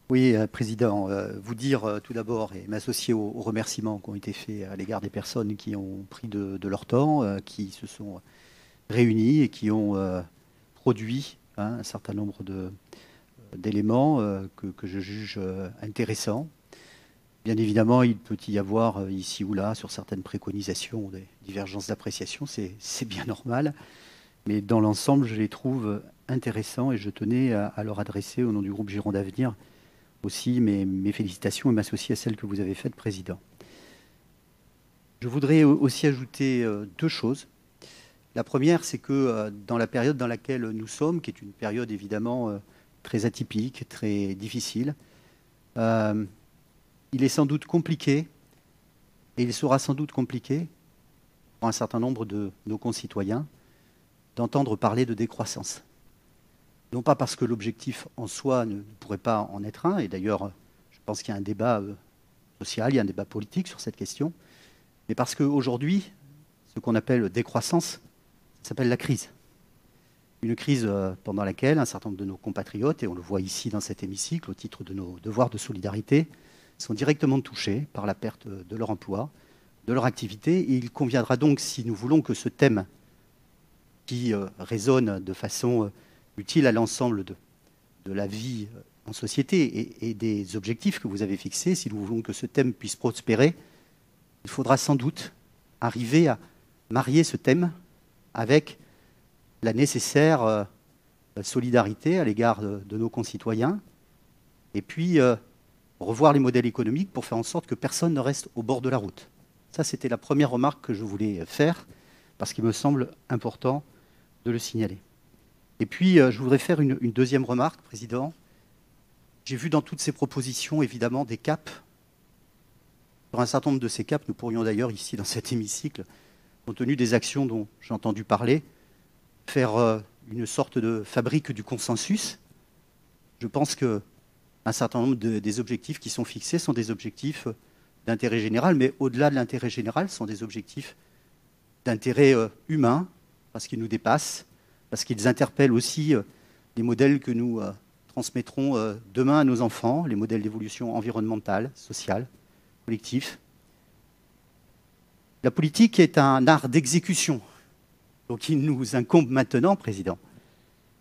Oui, Président, vous dire tout d'abord et m'associer aux remerciements qui ont été faits à l'égard des personnes qui ont pris de leur temps, qui se sont réunies et qui ont produit un certain nombre d'éléments que je juge intéressants. Bien évidemment, il peut y avoir ici ou là, sur certaines préconisations, des divergences d'appréciation, c'est bien normal, mais dans l'ensemble, je les trouve intéressants et je tenais à leur adresser, au nom du groupe Gironde Avenir, aussi mes félicitations et m'associer à celles que vous avez faites, Président. Je voudrais aussi ajouter deux choses. La première, c'est que dans la période dans laquelle nous sommes, qui est une période évidemment très atypique, très difficile, il est sans doute compliqué, et il sera sans doute compliqué pour un certain nombre de nos concitoyens d'entendre parler de décroissance. Non pas parce que l'objectif en soi ne pourrait pas en être un, et d'ailleurs, je pense qu'il y a un débat social, il y a un débat politique sur cette question, mais parce qu'aujourd'hui, ce qu'on appelle décroissance, ça s'appelle la crise. Une crise pendant laquelle un certain nombre de nos compatriotes, et on le voit ici dans cet hémicycle, au titre de nos devoirs de solidarité, sont directement touchés par la perte de leur emploi, de leur activité, et il conviendra donc, si nous voulons que ce thème qui résonne de façon utile à l'ensemble de la vie en société et des objectifs que vous avez fixés, si nous voulons que ce thème puisse prospérer, il faudra sans doute arriver à marier ce thème avec la nécessaire solidarité à l'égard de nos concitoyens, et puis revoir les modèles économiques pour faire en sorte que personne ne reste au bord de la route. Ça, c'était la première remarque que je voulais faire, parce qu'il me semble important de le signaler. Et puis, je voudrais faire une deuxième remarque, Président. J'ai vu dans toutes ces propositions, évidemment, des caps. Sur un certain nombre de ces caps, nous pourrions d'ailleurs, ici, dans cet hémicycle, compte tenu des actions dont j'ai entendu parler, faire une sorte de fabrique du consensus. Je pense qu'un certain nombre des objectifs qui sont fixés sont des objectifs d'intérêt général, mais au-delà de l'intérêt général, sont des objectifs d'intérêt humain, parce qu'ils nous dépassent, parce qu'ils interpellent aussi les modèles que nous transmettrons demain à nos enfants, les modèles d'évolution environnementale, sociale, collectif. La politique est un art d'exécution. Donc il nous incombe maintenant, Président,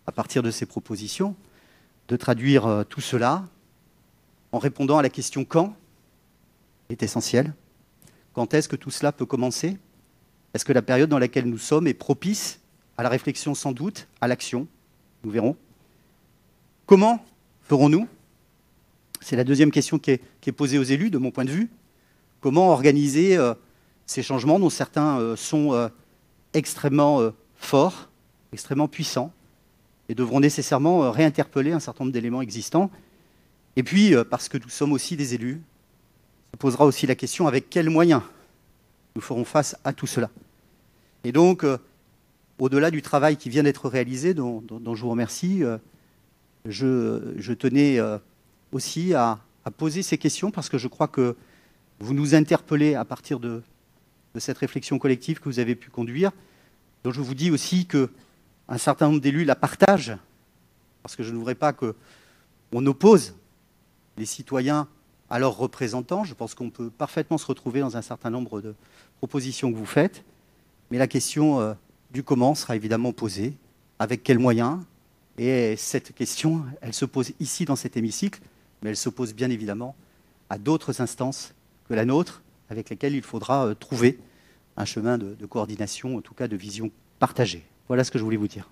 à partir de ces propositions, de traduire tout cela en répondant à la question « quand ?» est essentielle. Quand est-ce que tout cela peut commencer? Est-ce que la période dans laquelle nous sommes est propice à la réflexion sans doute, à l'action? Nous verrons. Comment ferons-nous? C'est la deuxième question qui est posée aux élus, de mon point de vue. Comment organiser ces changements dont certains sont extrêmement forts, extrêmement puissants, et devront nécessairement réinterpeller un certain nombre d'éléments existants. Et puis, parce que nous sommes aussi des élus, se posera aussi la question avec quels moyens nous ferons face à tout cela. Et donc, au-delà du travail qui vient d'être réalisé, dont je vous remercie, je tenais aussi à poser ces questions parce que je crois que vous nous interpellez à partir de cette réflexion collective que vous avez pu conduire, dont je vous dis aussi qu'un certain nombre d'élus la partagent, parce que je ne voudrais pas qu'on oppose les citoyens à leurs représentants. Je pense qu'on peut parfaitement se retrouver dans un certain nombre de propositions que vous faites, mais la question du comment sera évidemment posée, avec quels moyens, et cette question, elle se pose ici dans cet hémicycle, mais elle se pose bien évidemment à d'autres instances que la nôtre, avec lesquelles il faudra trouver un chemin de coordination, en tout cas de vision partagée. Voilà ce que je voulais vous dire.